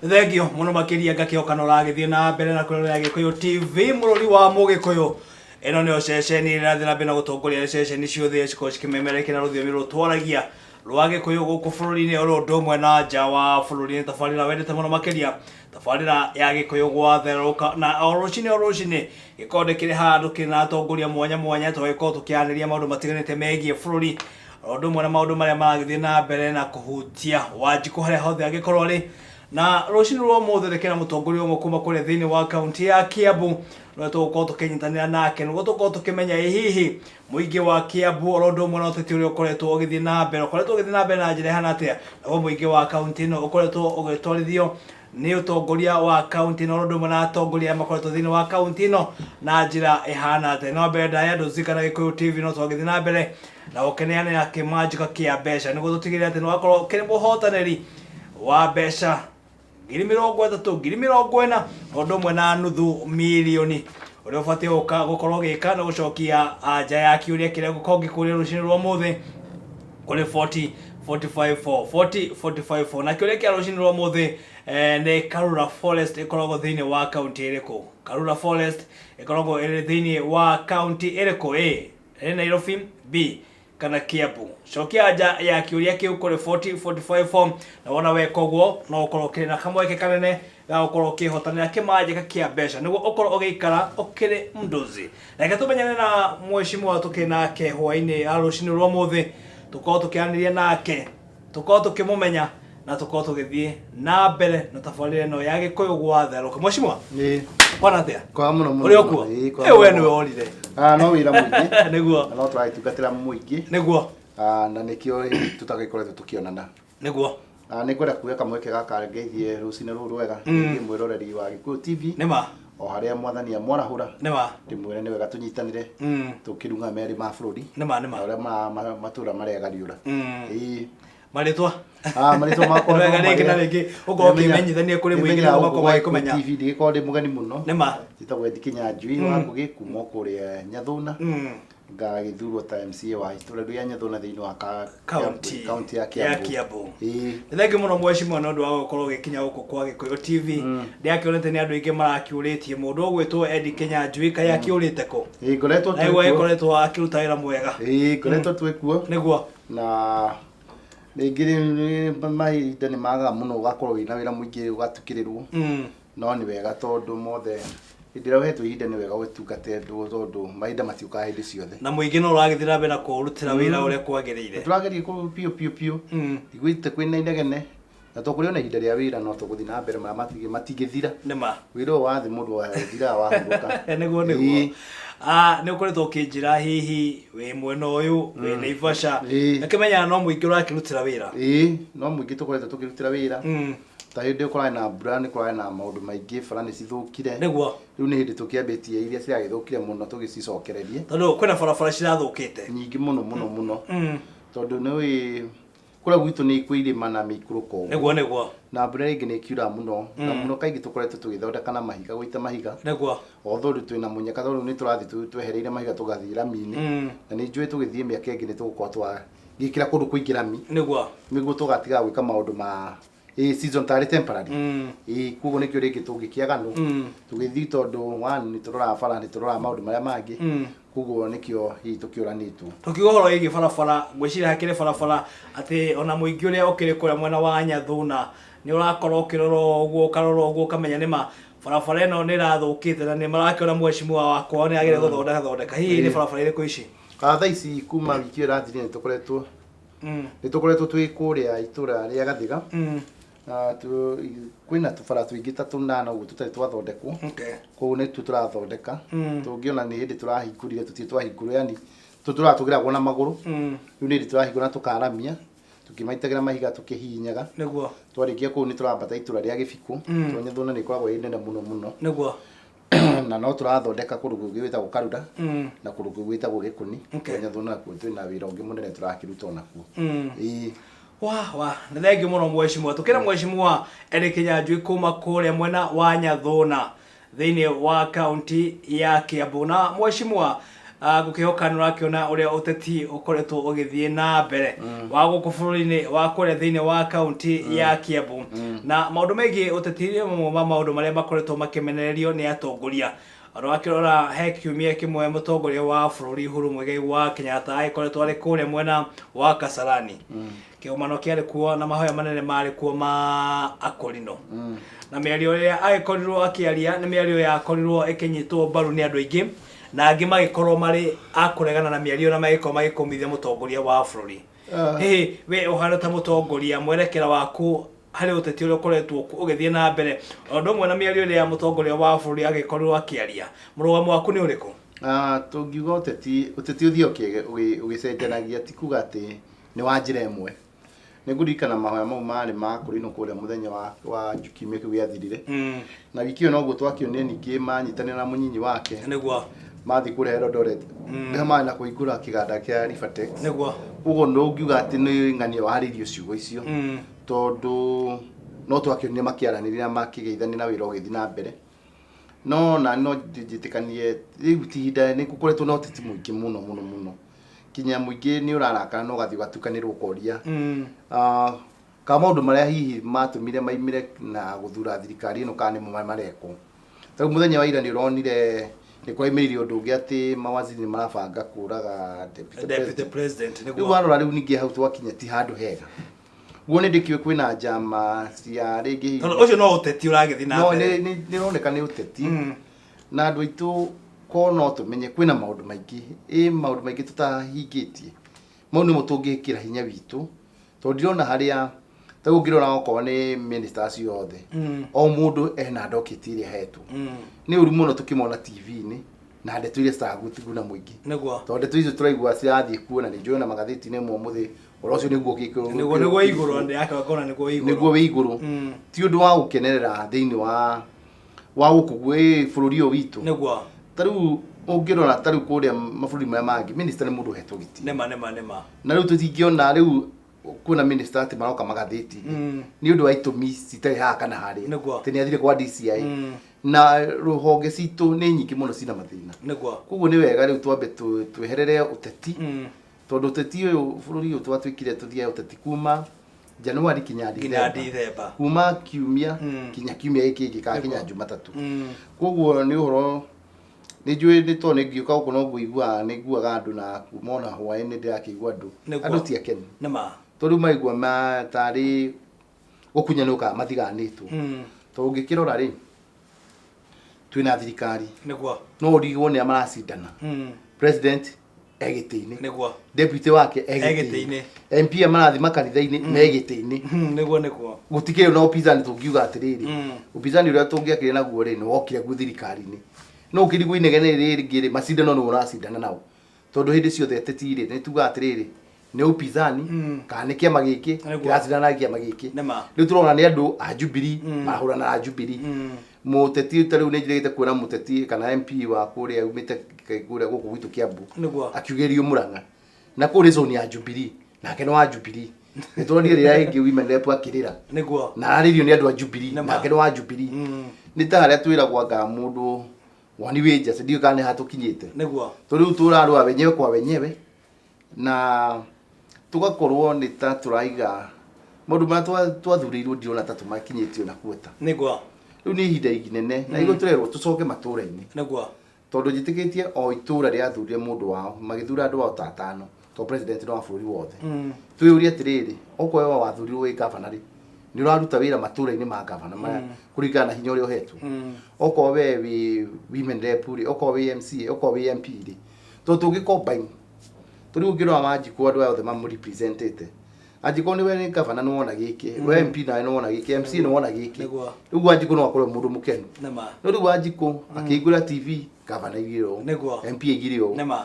Thengio muno makiria ngakioka no ragithie na mbere na kurora Gikuyu TV murori wa Mugikuyu. Eno nio ceceni irathira mbere na gutongoria ceceni ciothe ciko cikimemereka na ruthiomi rutwaragia rwa Gikuyu guku bururi-ini oro ndomwe na nja wa bururi. Tabarira wendete muno makiria, tabarira ya Gikuyu gwatheruka na orucini gikonde kiri handu kina atongoria mwanya twagiko tukianiria maundu matiganite megie bururi ondo mwana maundu maria maragithie na mbere na kuhutia Wanjiku haria hothe agikorwo ri na rucini rwa mothe rekera mutongoria umwe kuma kure thiini wa kaunti ya Kiambu no tugukorwo tukinyitanira nake no tugukorwo tukimenya hihi muingi wa Kiambu ondo mwana uteti uria ukoretwo ugithie na mbere na njira hana atia na muingi wa kaunti no ukoretwo ugitwarithio ni utongoria wa kaunti no ondo mwana atongoria makoretwo thiini wa kaunti no na njira ihana atia no mbere ndaya nduzikana Gikuyu TV no twagithie na mbere na ukeneane na kimanjika kia besha niguo tutigire ati no akorwo kiri muhotaniri wa besha 30,000 ondo mwe na nuthu milioni uria ubatie gukorwo gika na gucokia nja ya kiuria kiria gukorwo gikuria rucini rwa muthe kuri 40,454 na kiuria kia rucini rwa muthe ni Karura Forest ikoragwo thiini wa county iriku. Karura Forest ikoragwo iri thiini wa county iriku? A ni Nairobi, B kana Kiambu. Cokia nja ya kiuria kiu kuri 40,454 na wona weka uguo no ukorwo kiri na kamweke kanene ga ukorwo kihotanira kimanjika kia besha niguo ukorwo ugiikara ukiri mnduzi. Reke tumenyane na mheshimiwa tukinake hwaini arucini rwa muthe tukorwo tukianiria nake tukorwo tukimumenya na tukorwo tugithie na mbere na tabarira no ya Gikuyu gwatheruka. Mheshimiwa bwana atia kwa muno uri okuo we niwe orire no wira muingi niguo no turaitugatira muingi niguo na nikio tutagikoretwo tukionana niguo ni kwenda kuya kamweke gaka ngeithie rucini ruru rwega ngi mwiroreri wa Gikuyu TV nima o haria mwathania mwarahura nima ndimwire ni wega tunyitanire tukirunga meri ma bururi nima oria matura maregariura maritwa maritwa makwa wega rĩngĩ na rĩngĩ ukorwo kimenyithania kuri muingi na makwa kumenya TV ndigikorwo ndi mugeni muno nima titagwe Ndikinyanjui wa Ngugi kuma kuria Nyathuna ngagithurwo ta MCA wa itura rĩa Nyathuna thiini wa county ya Kiambu. Thank you muno mheshimiwa no ndu wa gukorwo gikinya guku kwa Gikuyu TV ndiakionete ni andu aingi marakiuritie mundu ogwitwo Ndikinyanjui kai akiurite ko ngoretwo twekoretwo akiruta wira mwega ngoretwo twekuo niguo na ningiri mahinda ni maga muno ugakorwo wina wira muingi ugatukirirwo no ni wega tondu mothe indira wetu ihinda ni wega gutungate tondu mahinda matiuka hindi ciothe na muingi no uragithira mbere na kurutira wira uria kwagiriire turageria ku pio igwite kwina inegene na tukurio na ihinda ria wira no tuguthi na mbere matigithira nima wira wa thi mundu wa thira wa huruka niguo ni ukoretwo ukinjira hihi wi mwena uyu wi Naivasha akimenya no muingi urakirutira wira no muingi tukoretwo tukirutira wira ta hindi ukorana na mbura ni kurana na maundu maingi barani cithukire niguo riu ni hindi tukiambitie iria ciragithukire muno tugicicokererie tondu kwina barabara cirathukite nyingi muno tondu ni wi kura gwitu ni kwirima na mikuruko niguo na mbura ingi ni kiura muno na muno kaingi tukoretwo tugithondeka na mahiga gwita mahiga niguo othoru twina munyaka tondu ni turathi twehereire mahiga tugathii rami-ini na ni njui tugithie miaka ingi ni tugukorwo twa gikira kundu kuingi rami niguo tugatiga gwika maundu ma season tari temporary kugo nikio ringi tungikiaganu tugithii tondu ni turora bara ni turora maundu maria mangi kugo nikio tukiuranitwo tukigoro igi barabara gwicira hakire barabara ati ona muingi uria ukiri kuria mwena wa Nyathuna ni urakorwo ukirora uguo kamenya nima barabara eno ni rathukite na ni marakiona mheshimiwa wakwa ni agire guthondeka hihi ni barabara iriku ici thaa ici kuma wiki irathire ni tukoretwo twi kuria itura ria Gathiga kwina tubara twingi ta tunana uguo tutari twathondekwo koguo ni turathondeka tungiona ni hindi turahingurire tutie twahingurwo yani turatugiragwo na maguru riu ni turahingura tukaramia tukimaitagira mahiga tukihinyaga niguo twarikia kuu ni turambata itura ria Gibiku Nyathuna ni koragwo inene muno niguo na no turathondeka kundu kungi witagwo Karura na kundu kungi witagwo Gikuni Nyathuna kuo twina wira ungi munene turakiruta onakuo wa na thank you muno mheshimiwa tukira mheshimiwa Ndikinyanjui kuma kuria mwena wa Nyathuna thiini wa county ya Kiambu na mheshimiwa gukihokanura akiona uria uteti ukoretwo ugithie na mbere wa guku bururi-ini wa kuria thiini wa county ya Kiambu na maundu megi uteti mo maundu maria makoretwo makimenererio ni atongoria akirora he kiumia kimwe mutongoria wa bururi Uhuru Muigai wa Kenyatta akoretwo ari kuria mwena wa Kasarani kiumano kiari kuo na mahoya manene mari kuo ma akorino na miario ria agikorirwo akiaria ni miario ya korirwo ikinyitwo mbaru ni andu aingi na angi magikorwo mari akuregana na miario na magiko magikomithia mutongoria wa bururi we uhana ta mutongoria mwerekera waku hari uteti uri ukoretwo ugithie na mbere ondo mwe na miario ria mutongoria wa bururi agikorwo akiaria murugamo waku ni uriku tungiuga uteti uthio ugicenjanagia ti kuga ati ni wa njira imwe nigurikana mahoya mau mari ma kurino kuria muthenya wa njukimia kiu giathirire na wikio no guo twakionire ningi manyitanira na munyinyi wake niguo mathi kuria Eldoret ndema na kuigura kiganda kia Rifatex niguo ugo no ngiuga ati ni ng'ania waririo ciugo icio tondu no twakionire makiaraniria na makigeithania na wira ugithi na mbere no jitikanie riu tihinda ni kukoretwo no titi muingi muno kinya muingi ni urarakana no gathi gatukanirwo koria ka maundu maria hihi matumire maimire na guthura thirikari ino kana mo mareko tau muthenya wa ira ni uronire ni kwaimiririo undu ungi ati mawaziri ni marabanga kuraga deputy president niguo riu warora riu ningi hau twakinya ti handu hega guo ni ndikiwe kwina njama cia ringi ucio no uteti uragithi na mbere no ni roneka ni uteti na andu aitu ko no tumenye kwina maundu maingi tutahingitie mau ni mutungikira hinya witu to ndirona haria ta ungirona oko ni ministers yothe o mundu ena docket iria hetu ni uri muno tukimona TV-ini na ndeto iria citagutuguna muingi niguo to ndeto icio turaigua cirathie kuona ni njona magatheti-ini mo muthi orocio niguo gikiro niguo iguru ndi akakona niguo iguru ti undu wa gukenerera thiini wa gukugwe bururi o witu niguo tariu ungirona tariu kuria maburi maya mangi minister ni mundu hetwo giti nema na riu tutingiona riu kuna minister ati maroka magatheti ni undu wa itumi citari ha kana hari teni athire kwa DCI na ruhonge citu ni nyingi muno cina mathina niguo koguo ni wega riu twambe tweherere uteti tondu uteti uyu bururi uyu twatwikire tuthie uteti kuma Januari kinya December kuma kiumia kinya kiumia iki ka kinya Jumatatu koguo ni uhoro ni njui ni to ni ngiuka uko no nguigua ni nguaga andu na kumona hwaini ndirakigua andu ti akeni nema to riu maigua matari gukunyanuka mathiganitwo to ungikirora ri twina thirikari niguo no urigwo ni amaracindana president egiti-ini niguo deputy wake egiti-ini MP amarathi makanitha-ini megiti-ini niguo gutikire no upinzani tungiuga atiriri upinzani uria tungiakire naguo ri no wokire gu thirikari-ini no ukirigwo inegene riri ngiri macindano no uracindana nao tondu hindi ciothe tetire ni tuga atiriri ni upinzani kana ni kiama giki kiracindana na kiama giki riu turona ni andu a Jubilee marahurana na Jubilee muteti tariu ni njirite kuona muteti kana MP wa kuria umite kuria guku gwitu Kiambu akiugerio Murang'a na kuri zone ya Jubilee nake no wa Jubilee ni turonire ria ingi women rep akirira niguo na aririo ni andu a Jubilee nake no wa Jubilee ni ta haria twiragwa ga mundu wani weja ndio kana hatukinyite niguo turiu turarua wenyewe kwa wenyewe na tugakorwo ni ta turaiga maundu ma twathurirwo ndirona ta tumakinyitio na kuota niguo riu ni ihinda inene na igå tå rerwo tå coke matå-ra-inä tondå njä tä kä tie o itå ra rä athurire må ndå wao magithura andå wao tatano to president no wa bå rå ri wothe twä å rie atä rä rä okorwo we wathurirwo wä gavana rä nä å raruta wä ra matå-ra-inä ma gavana maya kå ringana na hinya å rä a å hetwo okorwo we wä women rep rä okorwo wä MCA okorwo wä MP rä tondå tå ngä combine tå rä u å ngä rora Wanjikå andå aya othe mamå representete Wanjikå nä we nä gavana nä wona gä kä we MP nawe nä wona gä kä MC nä wona gä kä rä u Wanjikå no akorwo må ndå må kenu no rä u Wanjikå akä ingå ra TV gavana igire å MP igire å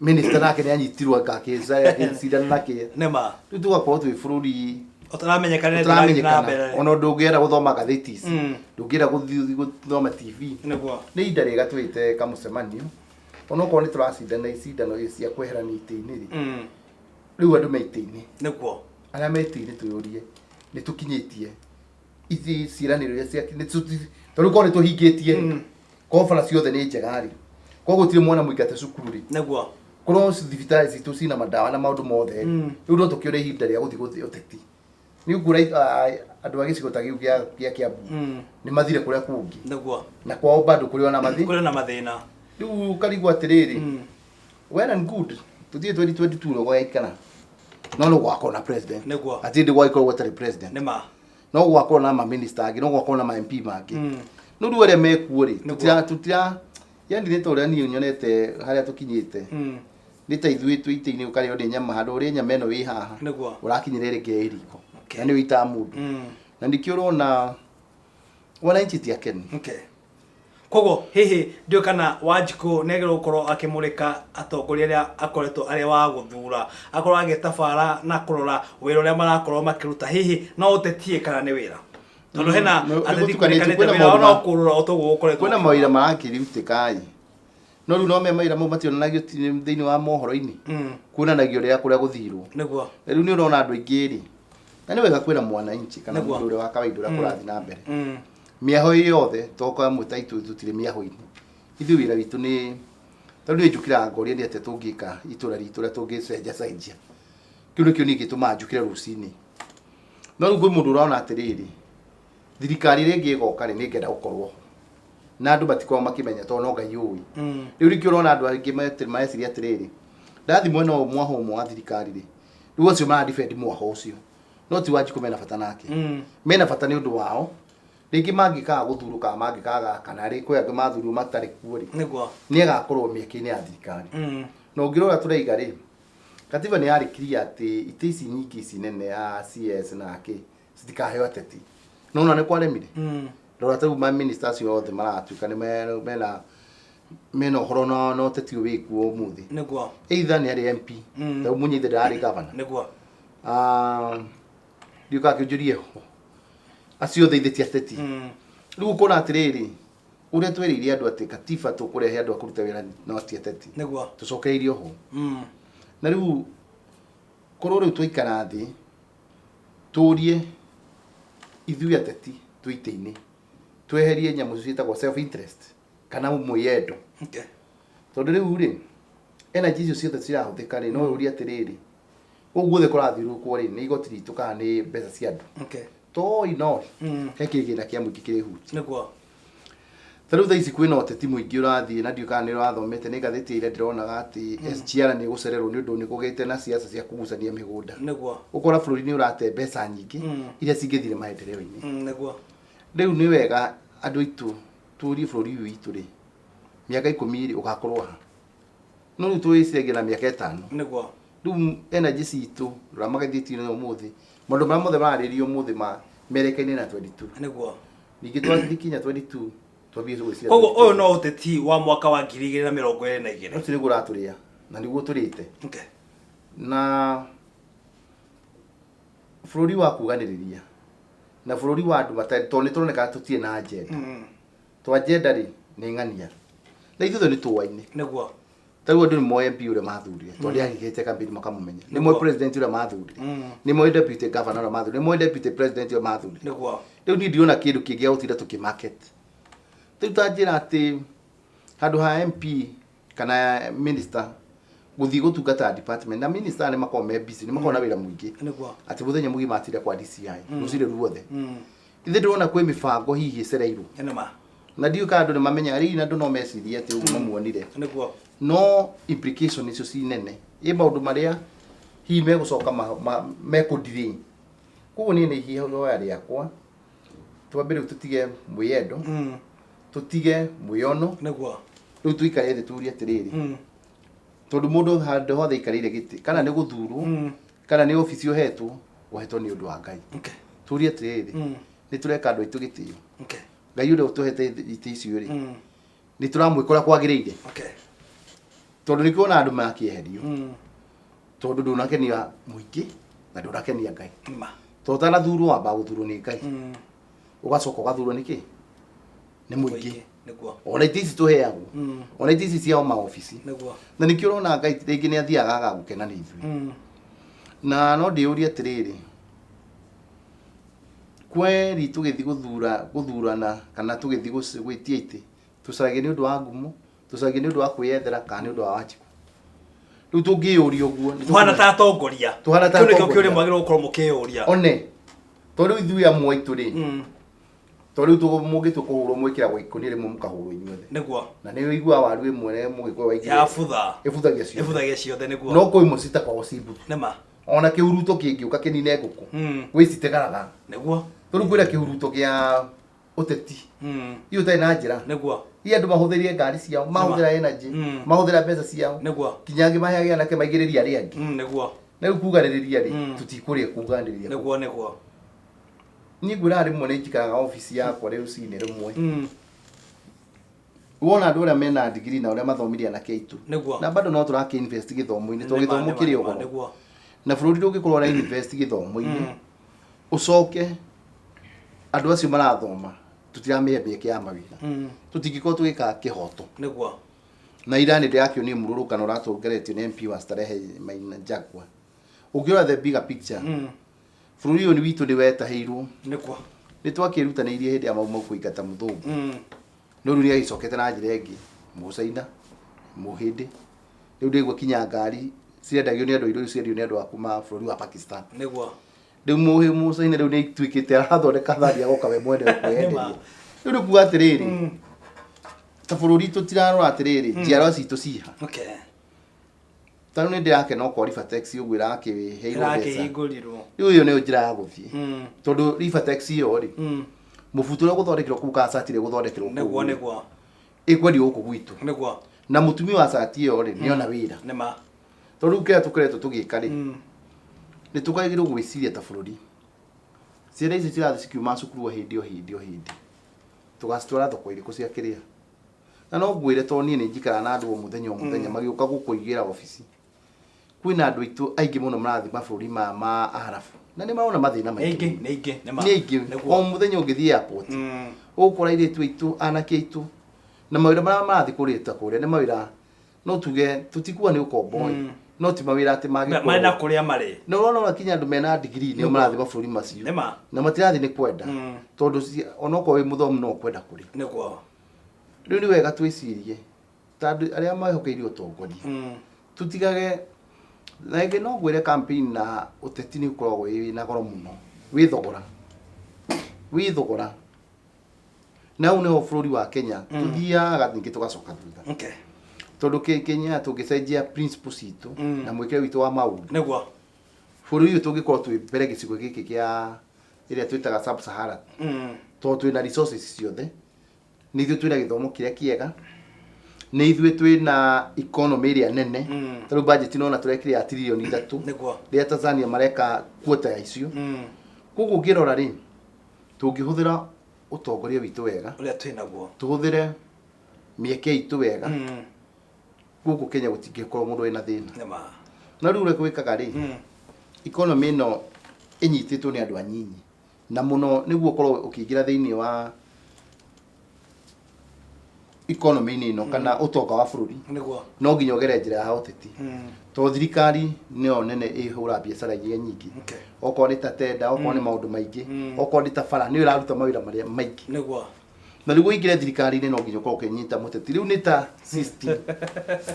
minister nake nä anyitirwo ngakä cindana nake rä u tå gakorwo twä bå rå ri ona ndå ngä enda gå thoma ngathäti ici ndå ngä enda gå thoma TV nä inda rä ga twä te kamå cemanio onokorwo nä tå racindana icindano cia kweherania itä-inä rä rä u andå me itä-inä aria me itä-inä twä å rie nä tå kinyä tie ici ciäranä ro iria tondå korwo nä tå hingä tie kobara ciothe nä njega rä koguo tire mwana muikate cukuru ri naguo korwo thibitari citu cina madawa na maundu mothe riu no tukiore ihinda ria guthi guthi uteti ni ukura andu agi cigota giu gia Kiambu ni mathire kuria kungi naguo na kwao bado kuri ona mathina riu karigwa atiriri well and good tuthie 2022 no gwaikana no gwakona president naguo ati ndi gwaikoro gwetari president nima no gwakona ma minister agi no gwakona ma MP magi no riu aria mekuo ri tutira yani ni toria ni nyonete haria tukinyite ni ta ithui twite-ini ukari ode nyama handu uri nyama eno wi haha urakinyire nge iriko na ni wita mundu na ndikio rona wana inchi tia Kenya kogo hehe ndio kana Wanjiku negero ukoro akimurika atongoria aria akoretwo aria wa guthura akoro agetabara na kurora wira uria marakorwo makiruta hehe no utetie kana ni wira tondu hena ateti kurekanite wira ona kurora otogo ukoretwo kwena mawira marakiriutika no riu no me mawira mau mationanagio thiini wa mohoro-ini kuonanagio ria kuria guthirwo niguo riu ni urona andu aingi ri na ni wega kwira mwana inchi kana mundu uria wa kawaida uria kurathi na mbere miaho yothe toka muta itu tutire miaho-ini ithu wira witu ni tondu njukira ngoria ni ate tungika itura ritu ria tungicenja cenjia kiu nikio ni gituma njukire rucini no riu mundu urona atiriri thirikari ringi igoka ri ningenda gukorwo na andu batikorwo makimenya to no Ngai ui riu rikio urona andu aingi maeciria atiriri ndathi mwena mwaho umwe wa thirikari ri riu ucio mara defend mwaho ucio no ti Wanjiku mena bata nake mena bata ni undu wao ringi mangikaga guthuruka mangikaga kana ri kwe andu mathuru matari kuori niguo ni agakorwo mieke-ini ya thirikari no ngirora turaiga ri katiba ni yarikiria ati ite ici nyingi ici nene ya CS na ake citikaheo ateti no na ni kwaremire rora tu ma ministers yothe maratuika ni mena horo no teti wiku umuthi niguo either ni ari MP ta munyithe ndari governor niguo ndiuka kiujurie acio theithetie ateti riu kona atiriri uria tweririe andu ati katiba tukurehe andu akuruta wira no ati ateti niguo tucokeirio ho na riu korwo riu twaikara thi turie ithui ateti twite-ini tweherie nyamu ciitagwo self interest kana mwiyendo tondu riu ri energy icio ciothe cirahuthika ri no uria atiriri uguo the kurathirwo kwa ri ni igoti ritu kana ni mbeca cia andu to ino he kigina kia muiki kiri huti niguo tariu tha ici kwina oteti muingi urathie na ndiuka ni urathomete ni gatheti ile ndirona ati SGR ni gucererwo ni undu ni kugite na siasa cia kugucania migunda niguo ukora bururi ni urate mbeca nyingi iria cingithire maendeleo-ini niguo riu ni wega andu itu turi bururi witu ri miaka 10 ri ugakorwo ha no riu twicege na miaka 5 niguo riu energy citu ramagathiti no muthi maundu maria mothe mararirio muthi ma merekaine na 22 niguo ningi twathikinya 22 twambie gwiciria koguo uyu no uteti wa mwaka wa 2022 ucio niguo uraturia na niguo turite na bururi wa kuganiriria na bururi wa andu matari to ni turoneka tutie na agenda to agenda ri ni ng'ania na ithuothe ni tuwaine niguo taguo ndu ni mo MP uria mathurire to ndi agigite kambini makamumenya ni mo president uria mathurire ni mo deputy governor uria mathurire ni mo deputy president uria mathurire niguo riu ni ndiona kindu kingi gutira tukimarket riu tanjira ati handu ha MP kana minister guthii gutungata department na minister ni makao me busy ni makao na wira muingi niguo ati muthenya mugi matire kwa DCI rucire ruothe ithe ndirona kwi mibango hihi cereirwo enema na ndiuka andu ni mamenya ri na andu no meciria ati uguo mamuonire niguo no implication icio ci nene i maundu maria hihi megucoka mekudiri koguo ni hihi hoya riakwa twambire tutige mwiyendo tutige mwiyono niguo riu tuikare thi turie atiriri tondu mundu handu hothe ikarire giti kana ni guthurwo kana ni ofisi uhetwo uhetwo ni undu wa Ngai turie atiriri ni tureka andu aitu gitio Ngai uria utuhete iti icio ri ni turamwikora kwagiriire tondu ni kuona andu makieherio tondu ndunakenia muingi na ndunakenia Ngai to tanathurwo wamba guthurwo ni Ngai ugacoka ugathurwo niki ni muingi ona iti ici tuheagwo ona iti ici cia ma ofisi na nikio urona Ngai ringi ni athiaga agagukena ni ithui na no ndiuria atiriri kweri tugithi guthurana kana tugithi gwitia iti tucarage ni undu wa ngumo tucagie ni undu wa kwiyethera kana ni undu wa Wanjiku riu tungiyuria uguo tuhana ta atongoria kiu nikio kiuria mwagirwo gukorwo mukiyuria one tondu ithui amwe itu ri tondu tumugi tukuhurwo mwikiragwo ikuni rimwe mukahurwo inyuothe niguo na ni igua waru imwe mugikwe wa ya futha ifuthagia ciothe niguo no koi musita kwa cibu nema ona kihuruto kingiuka kinine nguku wicitegaraga niguo tondu kwira kihuruto gia uteti iyo tai na njira niguo ia andu mahuthirie ngari ciao mahuthira energy mahuthira mbeca ciao niguo kinyangi maheagia nake maigiriria ri angi niguo na riu kuganiriria ri tutikuria kuganiriria niguo ni ngwira rimwe ni njikaraga office yakwa riu cine rimwe wona andu aria mena degree na aria mathomirie na keitu na bado no turake invest githomo-ini to githomo kiri ogoro na bururi ndungikorwo na invest githomo-ini ucoke andu acio marathoma tutiramehembia kia mawira tutingikorwo tugika kihoto niguo na irani ndiakio ni mururukano ratongeretio ni MP wa Starehe Maina Jagwa ukiora the bigger picture bururi uyu ni witu ni wetahirwo niguo ni twakirutanĩirie hindi ya mau kuingata muthungu no riu agicokete na njira ingi mucaina muhindi riu ndigwa kinya ngari ciendagio ni andu indo ciendio ni andu akuma bururi wa Pakistan niguo riu mucaina riu ni ituikite arathondeka thari agoka we mwende kwenderia riu ni kuga atiriri ta bururi tutirarora atiriri njiarwa citu ciha tanu ni ndirakena uko River Taxi uguo irakiheirwo mbeca riu iyo ni njira ya guthii tondu River Taxi iyo ri mubutu ria guthondekirwo kuu ka satire guthondekirwo niguo ikwendio guku gwitu niguo na mutumia wa sati iyo ri niona wira nema tondu kira tukoretwo tugika ri ni tukagirwo gwiciria ta bururi ciana ici cirathi cikiuma cukuru hindi tugacitwara thoko iriku cia kiria na no ngwire to nie ni njikara na andu o muthenya magiuka gukuigira office kwina andu itu aingi muno marathi mabururi ma arafu na ni marona mathina maingi ni o muthenya ungithii airport ukora iritu itu anake itu na mawira marathi kurita kuria ni mawira no tuge tutikuwa ni ukomboi no ti mawira ati marina kuria mari no urona kinya andu mena degree ni marathi mabururi macio na matirathi ni kwenda tondu onoko wi muthomu no kwenda kuri niguo riu ni wega twicirie tondu aria mahokeirio utongoria tutigage na ingi no ngwire campaign na uteti ni ukoragwo na goro muno withogora na une ho bururi wa Kenya tuthiaga ningi tugacoka thutha tondu Kenya tungicenjia principles itu na mwikire witu wa maundu niguo bururi uyu tungikorwo twi mbere gicigo giki kia iria twitaga sub Sahara tondu twina resources ciothe ni ithuĩ twĩna gĩthomo kĩrĩa kĩega ni ithuĩ twĩna economy ĩrĩa nene tarĩu budget nona tũrekire ya trilioni 3 rĩrĩa Tanzania mareka quota ya icio koguo ngĩrora rĩ tũngĩhũthĩra ũtongoria witũ wega ũrĩa twĩnaguo tũhũthĩre mĩeke itũ wega gũkũ Kenya gũtingĩkorwo mũndũ wĩna thĩna na rĩu ũrĩa gwĩkaga rĩ economy ĩno ĩnyitĩtwo nĩ andũ anyinyi na mũno nĩguo ũkorwo ũkĩingĩra thĩinĩ wa economy ino kana utonga wa bururi no nginya ogere njira ya hoteti to thirikari nio nene ihura biacara iria nyingi okorwo ni ta tenda okorwo ni maundu maingi okorwo ni ta bara ni iraruta mawira maria maingi na riu ingire thirikari-ini no nginya ukorwo ukinyita muteti riu ni ta system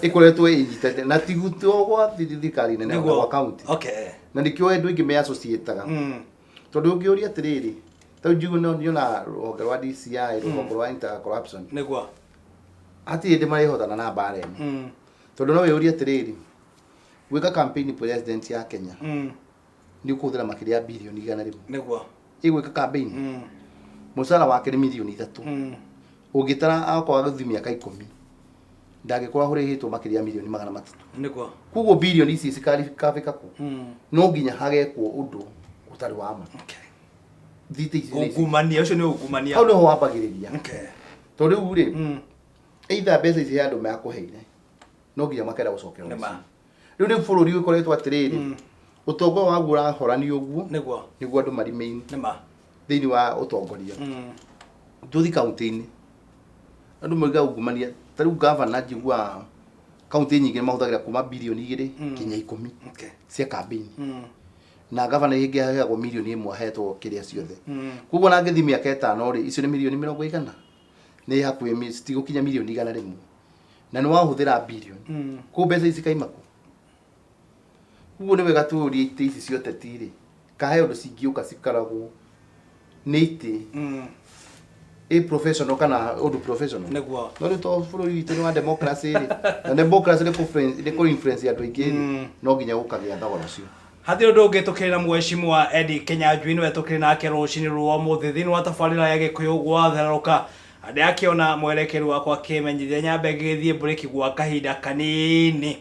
ikoretwo inyitete na tiguto gwa thirikari nene gwa county na nikio endu ingi me associate-aga tondu ungiuria atiriri ta njugu no niona rũhonge rwa DCI rũhonge rwa inter corruption ati ndi marihotana na mbara ĩno tondu no wĩũrie atiriri gwĩka campaign president ya Kenya ni ũkũhũthĩra makĩria bilioni 100 nĩguo igwĩka campaign mũcara wake nĩ milioni 3 ũngĩtara akwaga gũthi mĩaka 10 ndangĩkorwo ahũrĩhĩtwo makĩria milioni 300 nĩguo koguo bilioni ici cikarĩkabĩka kũ no nginya hagekwo ũndũ ũtarĩ wa ma ungumania ucio ni ungumania hau niho wambagĩrĩria to rĩu rĩ either mbeca ici andũ makũheire no nginya makenda gũcokerwo rĩu nĩ bũrũri ũkoretwo atĩrĩrĩ ũtongoria waguo ũrahorani ũguo nĩguo andũ marimaine thĩinĩ wa ũtongoria tũthi kaunti-inĩ andũ moiga ungumania ta rĩu gavana njigua kaunti nyingĩ mahũthagĩra kuma bilioni 2 kinya 10 cia campaign na gavana ingi aheagwo milioni 1 ahetwo kiria ciothe koguo na ngithi mĩaka 5 ri icio ni milioni 100 nĩ hakuhĩ citigukinya milioni 100 rĩmwe na nĩ wahuthira billion ku mbeca ici kaima ku kuo nĩ wega tũũrie itĩ ici cia ũteti rĩ kahe ũndũ cingĩũka cikaragwo nĩ itĩ professional kana ũndũ professional nĩguo no rĩu to bũrũri witũ nĩ wa democracy rĩ na democracy nĩ kũ influence andũ aingĩ no nginya gũkagĩa thogora ũcio hathi ũndũ ũngĩ tũkĩrĩ na mheshimiwa Eddie Kinyanjui nĩwe tũkĩrĩ nake rũcinĩ rwa ũmũthĩ thĩinĩ wa tabarĩra ya Gĩkũyũ gwatherũka andĩ akĩona mwerekeru wakwa kĩmenyithia nyambe ngĩthiĩ break gwa kahinda kanini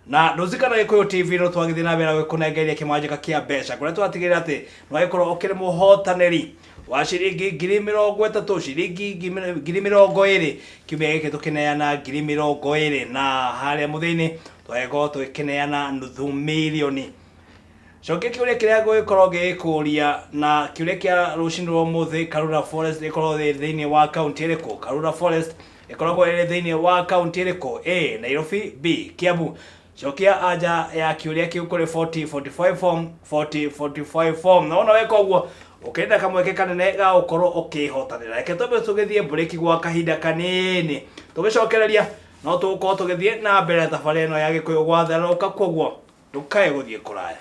na ndũzikana Gĩkũyũ TV no twagĩthiĩ na mbere gũkũnengeria kĩmanjĩka kĩa mbeca kũrĩa twatigĩrĩra atĩ no gĩkorwo ũkĩrĩ mũhotanĩri wa ciringi 30,000 ciringi 20,000 kiumia gĩkĩ tũkĩneana 20,000 na harĩa mũthĩ-inĩ twagĩkorwo tũkĩneana nuthu mirioni cokia kĩũria kĩrĩa gũgĩkorwo gĩkũria na kĩũria kĩa rũcinĩ rwa ũmũthĩ Karura Forest ĩkorwo thĩinĩ wa kaunti ĩrĩkũ Karura Forest ĩkoragwo ĩrĩ thĩinĩ wa kaunti ĩrĩkũ A Nairobi B Kiambu cokia anja ya kĩũria kĩu kũrĩ 4045 form 4045 form na ona weka ũguo ukenda kamweke kanene ga ukorwo ukihotanira reke tobe tugithie break gwa kahinda kanini tugicokereria no tukorwo tugithie na mbere thabarĩ ĩno ya Gĩkũyũ gwatherũka koguo ndukae guthie kuraya.